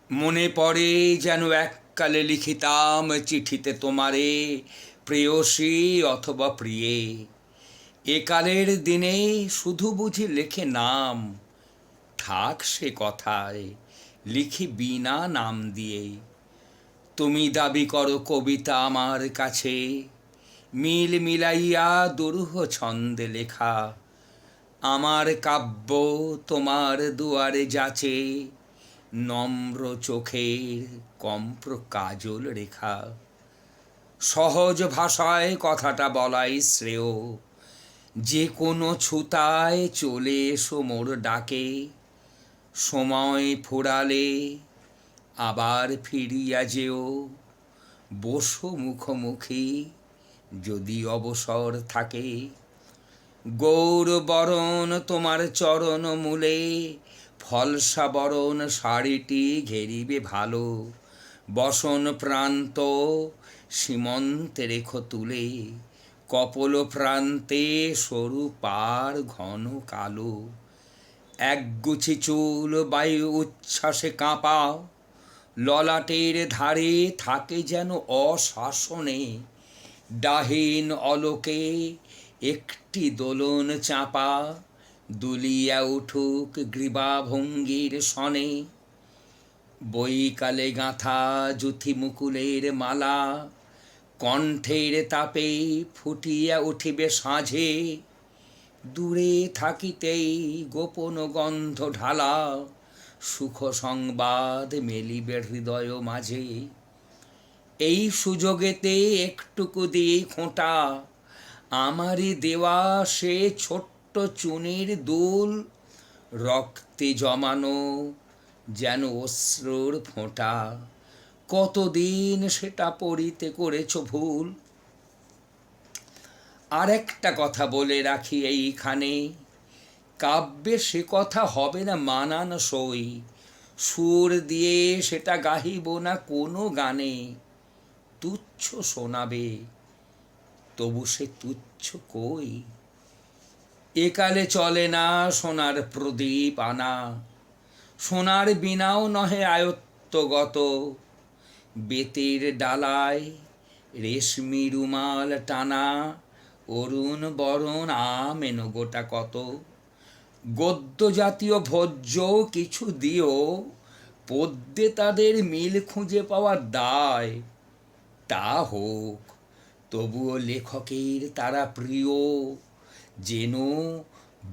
মনে পড়ে যেন এককালে লিখিতাম চিঠিতে তোমারে, প্রেয়সী অথবা প্রিয়ে। একালের দিনে শুধু বুঝি লেখে নাম, থাক সে কথায়, লিখি বিনা নাম দিয়ে। তুমি দাবি করো কবিতা আমার কাছে, মিল মিলাইয়া দুরূহ ছন্দে লেখা। আমার কাব্য তোমার দুয়ারে যাচে, নম্র চোখের কম্প্র কাজল রেখা। সহজ ভাষায় কথাটা বলাই শ্রেয়, যে কোনো ছুতায় চলে এসো মোর ডাকে। সময় ফুরালে আবার ফিরিয়া যেও, বসো মুখোমুখি যদি অবসর থাকে। গৌর বরণ তোমার চরণ মূলে, ফলসা বরণ শাড়িটি ঘেরিবে ভালো। বসন প্রান্ত সীমন্তে রেখো তুলে, কপল প্রান্তে সরু পার ঘন কালো। একগুছি চুল বায়ু উচ্ছ্বাসে কাঁপা, ললাটের ধারে থাকে যেন অশাসনে। ডাহিন অলোকে একটি দোলন চাপা, দুলিয়া উঠুক গ্রীবাভঙ্গির সনে। বৈকালে গাঁথা যুথি মুকুলের মালা, কণ্ঠের তাপে ফুটিয়া উঠিবে সাঁঝে। দূরে থাকিতেই গোপন গন্ধ ঢালা, সুখ সংবাদ মেলিবে হৃদয় মাঝে। এই সুযোগেতে একটুকু দিয়ে খোঁটা, আমারই দেওয়া সে ছোট্ট চুনির দুল। রক্তে জমানো যেন অশ্রুর ফোঁটা, কতদিন সেটা পড়িতে করেছ ভুল। আর একটা কথা বলে রাখি এইখানে, কাব্যে সে কথা হবে না মানানসই। সুর দিয়ে সেটা গাহিব না কোনো গানে। তুচ্ছ শোনাবে, তবু সে তুচ্ছ কই। একালে চলে না সোনার প্রদীপ আনা, সোনার বিনাও নহে আয়ত্তগত। বেতের ডালায় রেশমি রুমাল টানা, অরুণ বরণ আমেন গোটা কত। গদ্য জাতীয় ভোজ্য কিছু দিও, পদ্যে তাদের মিল খুঁজে পাওয়ার দায়। তা হোক, তবুও লেখকের তারা প্রিয়, যেন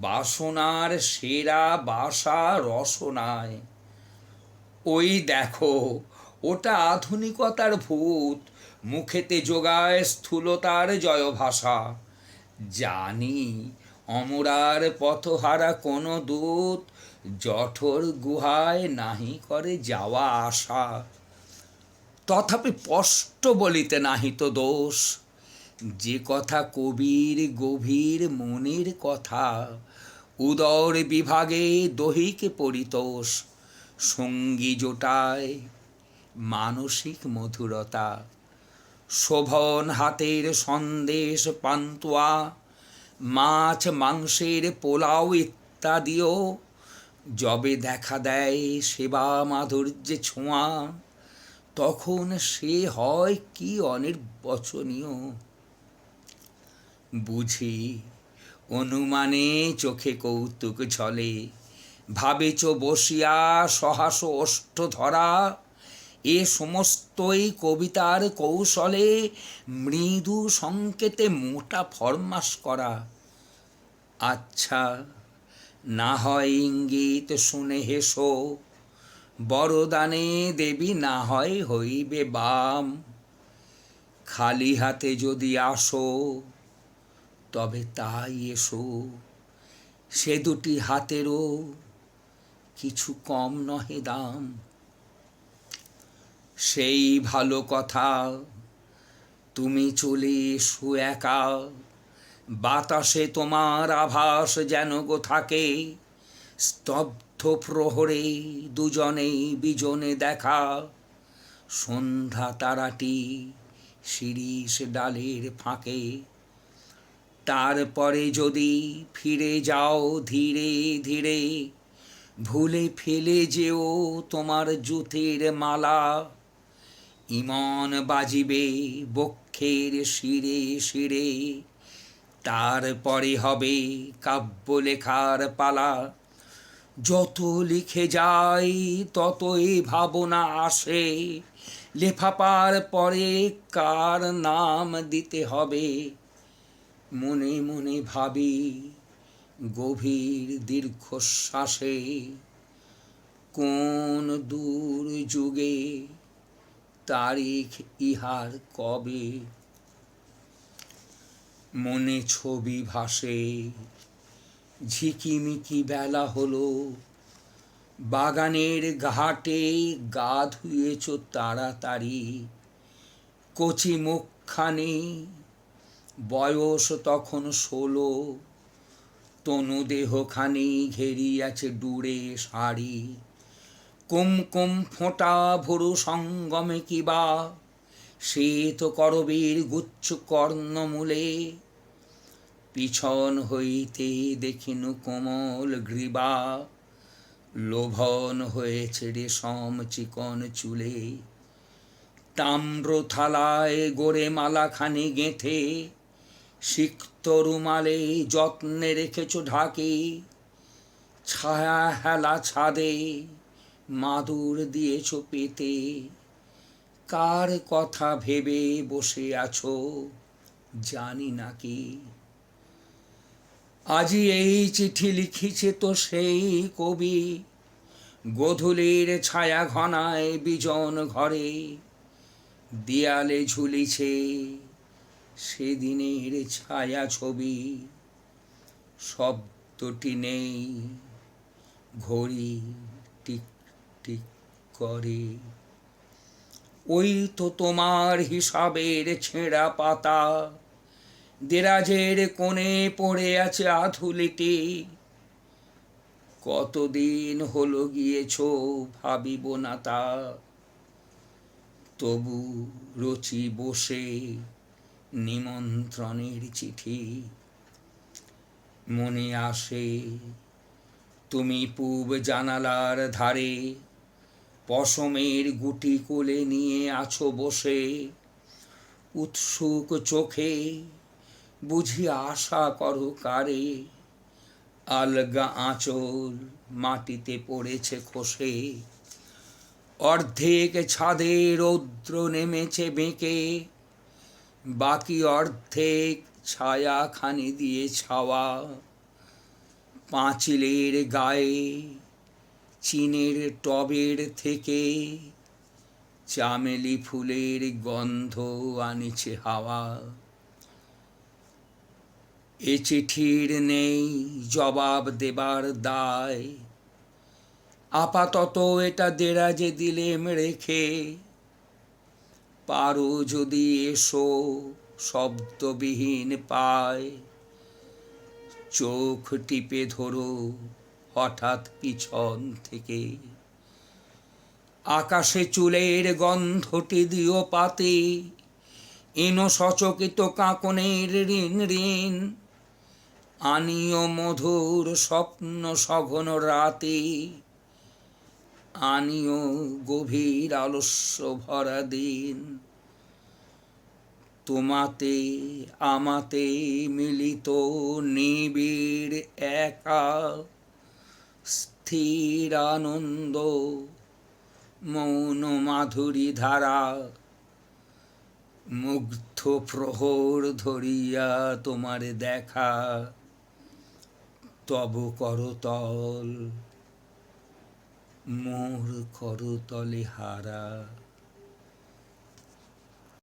বাসনার সেরা বাসা রসনায়। ওই দেখো, ওটা আধুনিকতার ভূত, মুখেতে যোগায় স্থূলতার জয়ভাষা। জানি অমরার পথহারা কোনো দূত, জঠর গুহায় নাহি করে যাওয়া আসা। তথাপি স্পষ্ট বলিতে নাহি তো দোষ, যে কথা কবির গভীর মনের কথা। উদর বিভাগে দৈহিক পরিতোষ, সঙ্গী জোটায় মানসিক মধুরতা। শোভন হাতের সন্দেশ পান্তুয়া, মাছ মাংসের পোলাও ইত্যাদিও যবে দেখা দেয় সেবা মাধুর্যে ছোঁয়া, তখন সে হয় কি অনির্বচনীয়। বুঝি অনুমানে চোখে কৌতুক ঝলে, ভাবেচ বসিয়া সহাস ওষ্ঠ ধরা। এ সমস্তই কবিতার কৌশলে, মৃদু সংকেতে মোটা ফরমাস করা। আচ্ছা, না হয় ইঙ্গিত শুনে হেসো, বরদানে দেবী না হয় হইবে বাম। খালি হাতে যদি আসো, তবে তাই এসো, সে দুটি হাতেরও কিছু কম নহে দাম। সেই ভালো কথা, তুমি চলে এসো একা, বাতাসে তোমার আভাস যেন গো থাকে। স্তব্ধ প্রহরে দুজনেই বিজনে দেখা, সন্ধ্যা তারাটি শিরীষ ডালের ফাঁকে। তারপরে যদি ফিরে যাও ধীরে ধীরে, ভুলে ফেলে যেও তোমার জুতের মালা, ইমন বাজিবে বক্ষের শিরে শিরে, তারপরে হবে কাব্য লেখার পালা। যত লিখে যাই ততই ভাবনা আসে, লেফাপার পরে কার নাম দিতে হবে। মনে মনে ভাবি গভীর দীর্ঘশ্বাসে, কোন দূর যুগে তারিখ ইহার কবে। মনে ছবি ভাসে, ঝিকিমিকি বেলা হলো, বাগানের ঘাটে গা ধুয়েছ তাড়াতাড়ি। কচি মুখখানি, বয়স তখন 16, তনু দেহখানি ঘেরিয়াছে ডুরে শাড়ি। কুমকুম ফোঁটা ভুরু সঙ্গমে কিবা, শ্বেত করবীর গুচ্ছ কর্ণমূলে, পিছন হইতে দেখিনু কোমল গ্রীবা, লোভন হয়েছে রেশম চিকন চুলে। তাম্র থালায় গড়ে মালাখানি গেঁথে, সিক্ত রুমালে যত্নে রেখেছ ঢাকি। ছায়া হেলা ছাদে মাদুর দিয়েছ পেতে, কার কথা ভেবে বসে আছো জানি নাকি। আজি এই চিঠি লিখিছে তো সেই কবি, গোধূলির ছায়া ঘনায় বিজন ঘরে, দেয়ালে ঝুলিছে সেদিনের ছায়া ছবি। শব্দটি নেই, ঘড়ি টিক টিক করে। ওই তো তোমার হিসাবের ছেঁড়া পাতা, দেরাজের কোণে পড়ে আছে আধুলিটি। কতদিন হলো গিয়েছ ভাবিব না তা, তবু রচি বসে নিমন্ত্রণের চিঠি। মনে আসে তুমি পূব জানালার ধারে, পশমের গুটি কোলে নিয়ে আছো বসে। উৎসুক চোখে বুঝি আশা করো কারে, আলগা আঁচল মাটিতে পড়েছে খসে। অর্ধেক ছাদে রৌদ্র নেমেছে বেঁকে, বাকি অর্ধেক ছায়াখানি দিয়ে ছাওয়া। পাঁচিলের গায়ে চিনের টবের থেকে চামেলি ফুলের গন্ধ আনিছে হাওয়া। এ চিঠির নেই জবাব দেবার দায়, আপাতত এটা দেরাজে দিলেম রেখে। পারো যদি এসো শব্দবিহীন পায়, চোখ টিপে ধরো হঠাৎ পিছন থেকে। আকাশে চুলের গন্ধটি দিও পাতে, এনো সচকিত কাঁকনের ঋণ ঋণ। আনিও মধুর স্বপ্ন সঘন রাতে, আনিও গভীর আলস্য ভরা দিন। তোমাতে আমাতে মিলিত নিবিড় একা, স্থির আনন্দ মৌন মাধুরী ধারা। মুগ্ধ প্রহর ধরিয়া তোমার দেখা, তব করতল মোর করতলে হারা।